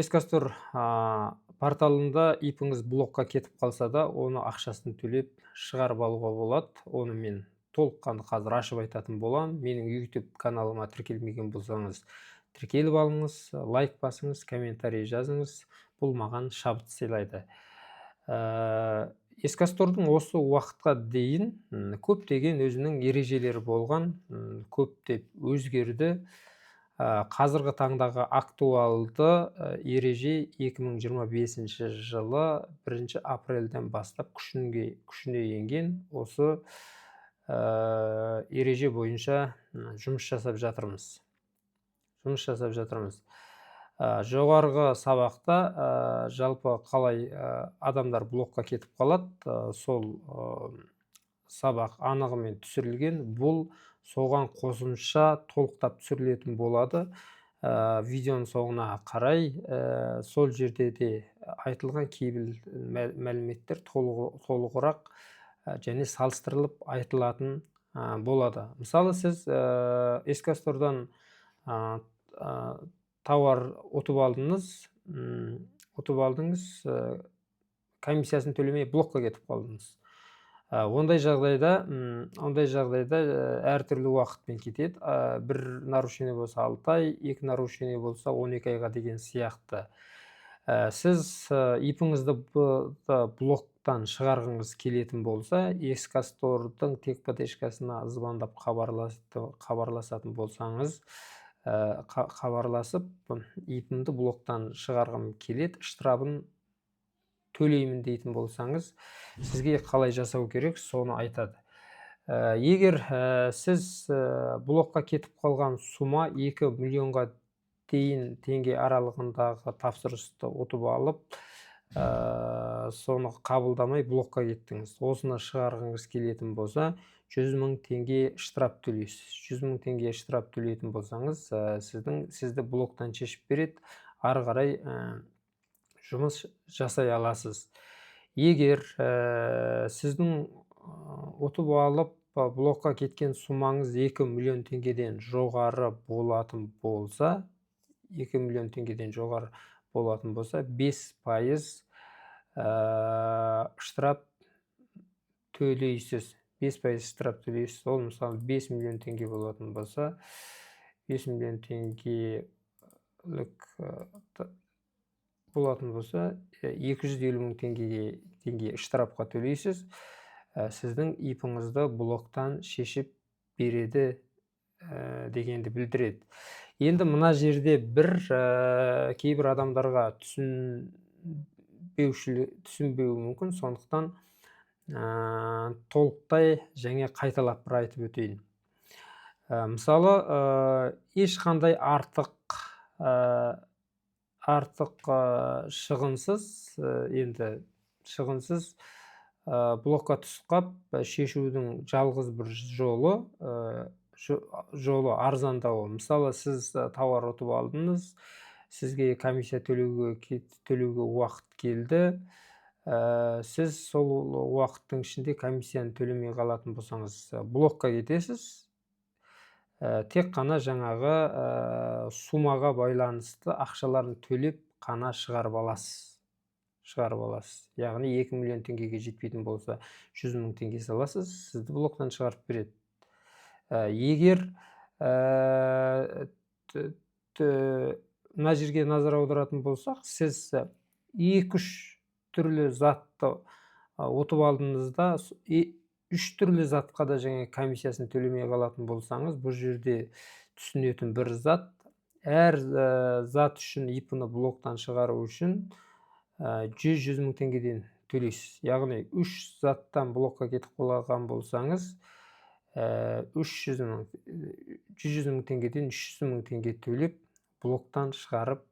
Ескастор порталында ипіңіз блокқа кетіп қалса да, оны ақшасын төлеп шығарып алуға болады. Оны мен толыққанды қазір ашып айтатын боламын. Менің YouTube каналыма тіркелмеген болсаңыз, тіркеліп алыңыз, лайк басыңыз, комментарий жазыңыз. Бұл маған шабыт сыйлайды. Ескастордың осы уақытқа дейін көптеген өзінің ережелері болған, көптеп өзгерді. Қазіргі таңдағы актуалды ереже 2025 жылы 1 апрельден бастап күшіне енген. Осы ереже бойынша жұмыс жасап жатырмыз. Жоғарғы сабақта жалпы қалай адамдар блокқа кетіп қалады, сол сабақ анығымен түсірілген. Бұл соған қосымша толықтап түсірілетін болады. Видеоның соңына қарай сол жерде де айтылған кейбір мәліметтер толығырақ және салыстырылып айтылатын болады. Мысалы, сіз Ескастордан тауар ұтып алдыңыз, комиссиясын төлемей блокқа кетіп қалдыңыз. Ондай жағдайда әртүрлі уақытпен кетеді. Бір нарушение болса 6 ай, 2 нарушение болса 12 айға деген сияқты. Сіз ипіңізді блоктан шығарғыңыз келетін болса, Ескастордың техподдержкасына звондап хабарласатын болсаңыз, хабарласып, ипімді блоктан шығарғым келеді, штрафын төлеймін дейтін болсаңыз, сізге қалай жасау керек, соны айтады. Егер сіз блокқа кетіп қалған сума 2 миллионға дейін теңге аралығындағы тапсырысты ұтып алып, соны қабылдамай блокқа кеттіңіз. Осыны шығарғыңыз келетін болса, 100 мың теңге штраф төлейсіз. 100 мың теңге штраф төлейтін болсаңыз, сізді блоктан шешіп береді, ары қарай жұмыс жасай аласыз. Егер сіздің ұтып алып блокқа кеткен сумаңыз 2 миллион теңгеден жоғары болатын болса, 5% штраф төлейсіз. 5% штраф төлейсіз. Ол мысалы 5 миллион теңге болатын болса, 5 миллион теңгелік болатын болса, 250 мың теңге штрафқа төлейсіз. Сіздің ипіңізді блоктан шешіп береді дегенді білдіреді. Енді мына жерде кейбір адамдарға түсінбеуі мүмкін, сондықтан толықтай және қайталап бір айтып өтейін. Мысалы, ешқандай шығынсыз блокқа түсіп қап шешудің жалғыз бір жолы арзандауы. Мысалы, сіз тауар ұтып алдыңыз, сізге комиссия төлеуге уақыт келді. Сіз сол уақыттың ішінде комиссияны төлемей қалатын болсаңыз, блокқа кетесіз. Тек қана жаңағы сумаға байланысты ақшаларын төлеп қана шығарып аласыз. Яғни 2 миллион теңгеге жетпейтін болса, 100 мың теңге саласыз, сізді блоктан шығарып береді. Егер мына жерге назар аударатын болсақ, сіз 2-3 түрлі затты ұтып алдыңызда, 3 түрлі затқа да жаңа комиссиясын төлемей қалатын болсаңыз, бұл жерде түсінетін бір зат, әр зат үшін ипіні блоктан шығару үшін 100 мың теңгеден төлейсіз. Яғни 3 заттан блокқа кетіп қалған болсаңыз, 100 мың теңгеден 300 мың теңге төлеп блоктан шығарып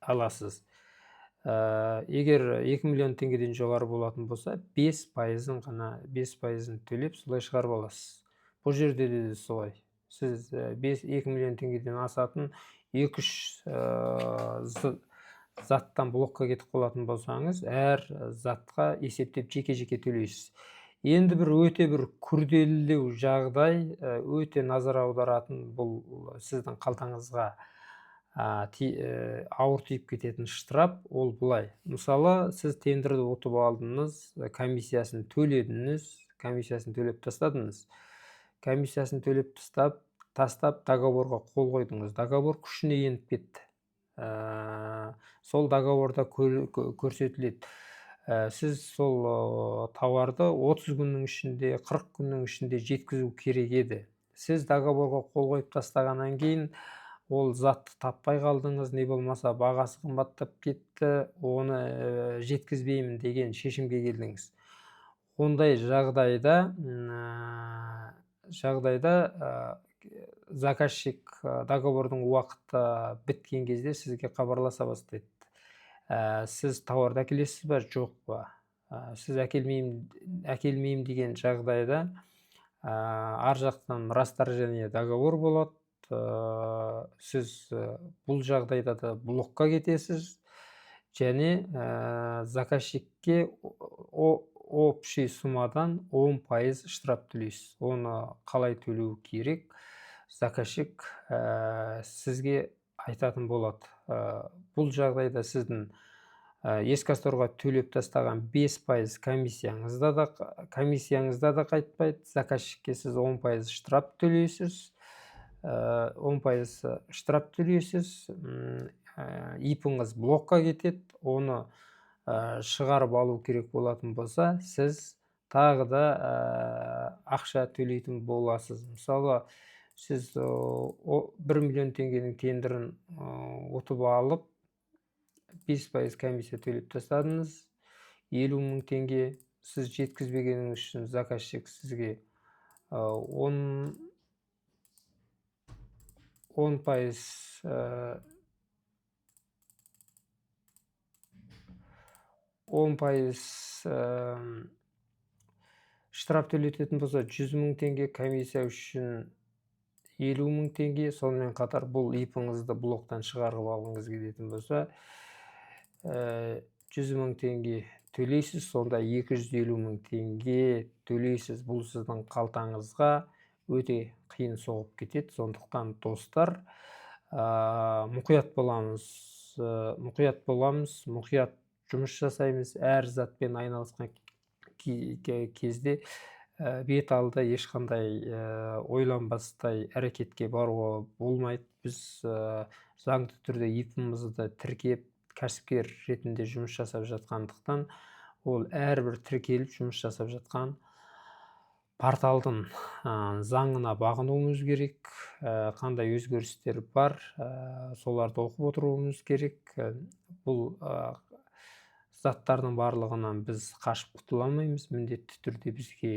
аласыз. Егер 2 миллион теңгеден жоғары болатын болса, 5% төлеп солай шығарып аласыз. Бұл жерде де солай. Сіз 2 миллион теңгеден асатын 2-3 заттан блокқа кетіп қалатын болсаңыз, әр затқа есептеп жеке-жеке төлейсіз. Енді өте күрделілеу жағдай, өте назар аударатын бұл сіздің қалтаңызға ауыр тиіп кететін штраф ол былай. Мысалы, сіз тендерді ұтып алдыңыз, комиссиясын төледіңіз, комиссиясын төлеп тастадыңыз. Комиссиясын төлеп тастап договорға қол қойдыңыз. Договор күшіне еніп кетті. Сол договорда көрсетіледі. Сіз сол тауарды 30 күннің ішінде, 40 күннің ішінде жеткізу керек еді. Сіз договорға қол қойып тастағаннан кейін ол затты таппай қалдыңыз, не болмаса бағасы қымбаттап кетті, оны жеткізбеймін деген шешімге келдіңіз. Ондай жағдайда заказчик договордың уақыты біткен кезде сізге хабарласа бастайды. Сіз тауарды әкелесіз ба, жоқ па? Сіз әкелмеймін деген жағдайда ар жақтан расторжение договор болады. Сіз бұл жағдайда да блокқа кетесіз және заказчикке общий суммадан 10% штраф төлейсіз. Оны қалай төлеу керек? Заказчик сізге айтатын болады. Бұл жағдайда сіздің Ескасторға төлеп тастаған 5% комиссияңызда да қайтпайды. Заказчикке сіз 10% штраф төлейсіз. 10% штраф төлейсіз. ИПіңіз блокқа кетеді. Оны шығарып алу керек болатын болса, сіз тағы да ақша төлейтін боласыз. Мысалы, сіз 1 миллион теңгенің тендерін ұтып алып, 5% комиссия төлеп тастадыңыз. 50 мың теңге сіз жеткізбегеніңіз үшін заказчик сізге 10% штраф төлететін болса, 100 мың теңге, комиссия үшін 50 мың теңге, сонымен қатар бұл ипіңізді блоктан шығарып алғыңыз келетін болса, 100 мың теңге төлейсіз, сонда 250 мың теңге төлейсіз. Бұл сіздің қалтаңызға өте қиын соғып кетеді. Сондықтан достар, мұқият боламыз, мұқият жұмыс жасаймыз. Әр затпен айналысқан кезде бет алды ешқандай ойланбастай әрекетке баруға болмайды. Біз заңды түрде ипімізді тіркеп, кәсіпкер ретінде жұмыс жасап жатқандықтан, ол әрбір тіркеліп жұмыс жасап жатқан порталдың заңына бағынуымыз керек. Қандай өзгерістер бар, соларды оқып отыруымыз керек. Бұл заттардың барлығынан біз қашып құтыла алмаймыз. Міндетті түрде бізге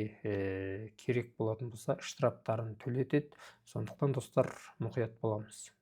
керек болатын болса, штрафтарын төлетеді. Сондықтан достар, мұқият боламыз.